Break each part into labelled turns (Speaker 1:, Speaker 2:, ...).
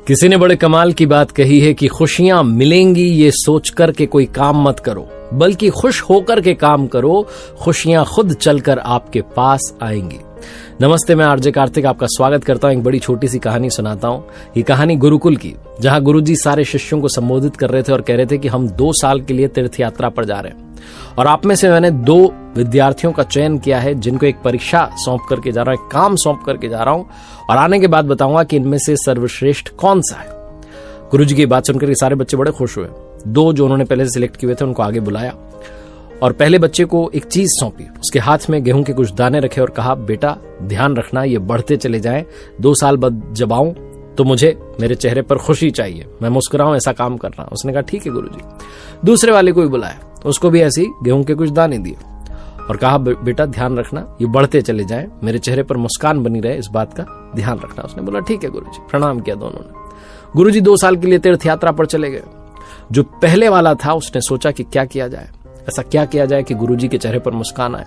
Speaker 1: किसी ने बड़े कमाल की बात कही है कि खुशियां मिलेंगी ये सोच कर के कोई काम मत करो, बल्कि खुश होकर के काम करो, खुशियां खुद चलकर आपके पास आएंगी। नमस्ते, मैं आरजे कार्तिक आपका स्वागत करता हूं। एक बड़ी छोटी सी कहानी सुनाता हूं। ये कहानी गुरुकुल की, जहां गुरुजी सारे शिष्यों को संबोधित कर रहे थे और कह रहे थे कि हम 2 साल के लिए तीर्थ यात्रा पर जा रहे हैं और आप में से मैंने 2 विद्यार्थियों का चयन किया है जिनको एक परीक्षा सौंप करके जा रहा हूं, एक काम सौंप करके जा रहा हूं और आने के बाद बताऊंगा कि इनमें से सर्वश्रेष्ठ कौन सा है। गुरुजी की बात सुनकर सारे बच्चे बड़े खुश हुए। 2 जो उन्होंने पहले से सिलेक्ट किए थे उनको आगे बुलाया और पहले बच्चे को एक चीज सौंपी। उसके हाथ में गेहूं के कुछ दाने रखे और कहा, बेटा ध्यान रखना ये बढ़ते चले जाएं, 2 साल बाद जब आऊं तो मुझे मेरे चेहरे पर खुशी चाहिए, मैं मुस्कुराऊं, ऐसा काम करना। उसने कहा ठीक है गुरुजी। दूसरे वाले को भी बुलाया, उसको भी ऐसे ही गेहूं के कुछ दाने दिए और कहा, बेटा ध्यान रखना ये बढ़ते चले जाएं, मेरे चेहरे पर मुस्कान बनी रहे, इस बात का ध्यान रखना। उसने बोला ठीक है गुरुजी। प्रणाम किया दोनों ने। गुरुजी 2 साल के लिए तीर्थ यात्रा पर चले गए। जो पहले वाला था उसने सोचा कि क्या किया जाए, ऐसा क्या किया जाए कि गुरुजी के चेहरे पर मुस्कान आए।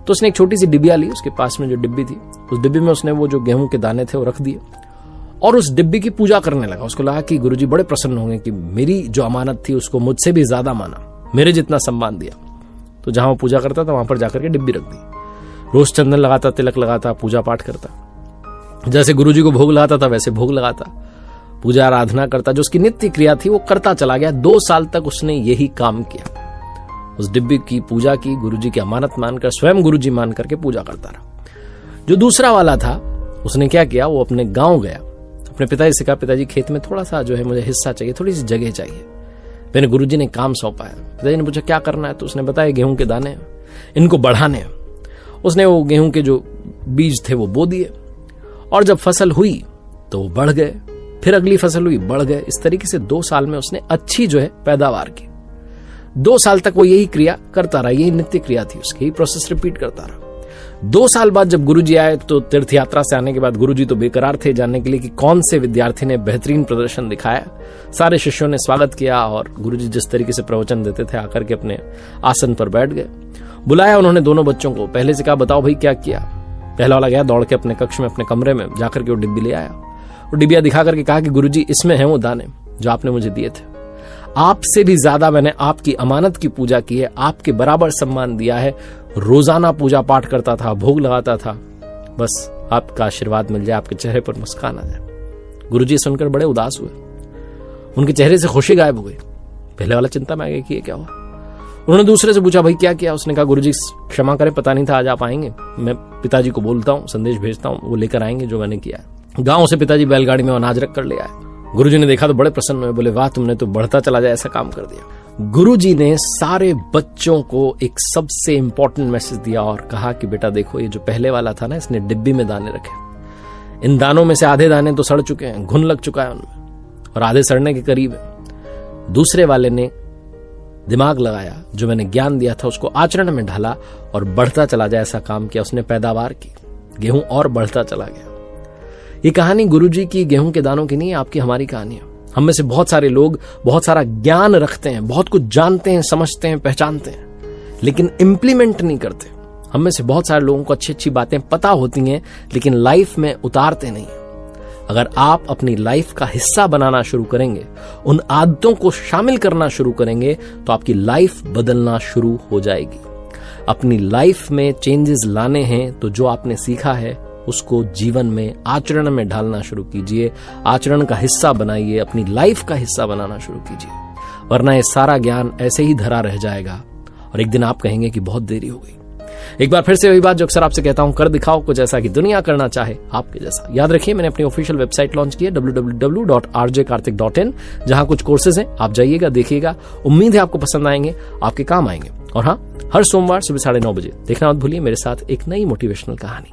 Speaker 1: तो उसने एक छोटी सी डिबिया ली, उसके पास में जो डिब्बी थी उस डिब्बी में उसने वो जो गेहूं के दाने थे वो रख दिए और उस डिब्बी की पूजा करने लगा। उसको लगा कि गुरुजी बड़े प्रसन्न होंगे कि मेरी जो अमानत थी उसको मुझसे भी ज्यादा माना, मेरे जितना सम्मान दिया। तो जहां वो पूजा करता था वहां पर जाकर के डिब्बी रख दी। रोज चंदन लगाता, तिलक लगाता, पूजा पाठ करता, जैसे गुरुजी को भोग लगाता था वैसे भोग लगाता, पूजा आराधना करता, जो उसकी नित्य क्रिया थी वो करता चला गया। 2 साल तक उसने यही काम किया। उस डिब्बी की पूजा की, गुरुजी की अमानत मानकर, स्वयं गुरुजी मान करके पूजा करता रहा। जो दूसरा वाला था उसने क्या किया, वो अपने गांव गया, अपने पिताजी से कहा, पिताजी खेत में थोड़ा सा जो है मुझे हिस्सा चाहिए, थोड़ी सी जगह चाहिए। मैंने गुरुजी ने काम सौंपा है। पिताजी ने पूछा क्या करना है, तो उसने बताया गेहूं के दाने इनको बढ़ाने हैं। उसने वो गेहूं के जो बीज थे वो बो दिए और जब फसल हुई तो वो बढ़ गए, फिर अगली फसल हुई, बढ़ गए। इस तरीके से 2 साल में उसने अच्छी जो है पैदावार की। 2 साल तक वो यही क्रिया करता रहा, यही नित्य क्रिया थी उसकी, यही प्रोसेस रिपीट करता रहा। 2 साल बाद जब गुरुजी आए तो तीर्थ यात्रा से आने के बाद गुरुजी तो बेकरार थे जानने के लिए कि कौन से विद्यार्थी ने बेहतरीन प्रदर्शन दिखाया। सारे शिष्यों ने स्वागत किया और गुरुजी जिस तरीके से प्रवचन देते थे आकर के अपने आसन पर बैठ गए। बुलाया उन्होंने दोनों बच्चों को, पहले से कहा बताओ भाई क्या किया। पहला वाला गया दौड़ के अपने कक्ष में, अपने कमरे में जाकर के वो डिब्बी ले आया और डिबिया दिखा करके कहा कि गुरुजी इसमें है वो दाने जो आपने मुझे दिए थे, आपसे भी ज्यादा मैंने आपकी अमानत की पूजा की है, आपके बराबर सम्मान दिया है, रोजाना पूजा पाठ करता था, भोग लगाता था, बस आपका आशीर्वाद मिल जाए, आपके चेहरे पर मुस्कान आ जाए। गुरुजी सुनकर बड़े उदास हुए, उनके चेहरे से खुशी गायब हो गई। पहले वाला चिंता में आ गया कि ये क्या हुआ। उन्होंने दूसरे से पूछा भाई क्या किया। उसने कहा गुरुजी क्षमा करें, पता नहीं था आज आप आएंगे, मैं पिताजी को बोलता हूँ, संदेश भेजता हूँ, वो लेकर आएंगे जो मैंने किया है। गांव से पिताजी बैलगाड़ी में अनाज रख कर ले आए। गुरुजी ने देखा तो बड़े प्रसन्न हुए, बोले वाह तुमने तो बढ़ता चला जाए ऐसा काम कर दिया। गुरुजी ने सारे बच्चों को एक सबसे इंपॉर्टेंट मैसेज दिया और कहा कि बेटा देखो ये जो पहले वाला था ना, इसने डिब्बी में दाने रखे, इन दानों में से आधे दाने तो सड़ चुके हैं, घुन लग चुका है उनमें और आधे सड़ने के करीब है। दूसरे वाले ने दिमाग लगाया, जो मैंने ज्ञान दिया था उसको आचरण में ढाला और बढ़ता चला जाए ऐसा काम किया। उसने पैदावार की, गेहूं और बढ़ता चला गया। ये कहानी गुरुजी की गेहूं के दानों की नहीं है, आपकी हमारी कहानी है। हम में से बहुत सारे लोग बहुत सारा ज्ञान रखते हैं, बहुत कुछ जानते हैं, समझते हैं, पहचानते हैं, लेकिन इंप्लीमेंट नहीं करते। हम में से बहुत सारे लोगों को अच्छी अच्छी बातें पता होती हैं लेकिन लाइफ में उतारते नहीं। अगर आप अपनी लाइफ का हिस्सा बनाना शुरू करेंगे, उन आदतों को शामिल करना शुरू करेंगे तो आपकी लाइफ बदलना शुरू हो जाएगी। अपनी लाइफ में चेंजेस लाने हैं तो जो आपने सीखा है उसको जीवन में आचरण में ढालना शुरू कीजिए, आचरण का हिस्सा बनाइए, अपनी लाइफ का हिस्सा बनाना शुरू कीजिए, वरना ये सारा ज्ञान ऐसे ही धरा रह जाएगा और एक दिन आप कहेंगे कि बहुत देरी हो गई। एक बार फिर से वही बात जो अक्सर आपसे कहता हूं, कर दिखाओ कुछ ऐसा कि दुनिया करना चाहे आपके जैसा। याद रखिए मैंने अपनी ऑफिशियल वेबसाइट लॉन्च की है www.rjkartik.in, जहां कुछ कोर्सेज हैं, आप जाइएगा, देखिएगा। उम्मीद है आपको पसंद आएंगे, आपके काम आएंगे। और हाँ, हर सोमवार सुबह 9:30 बजे देखना मत भूलिए मेरे साथ एक नई मोटिवेशनल कहानी।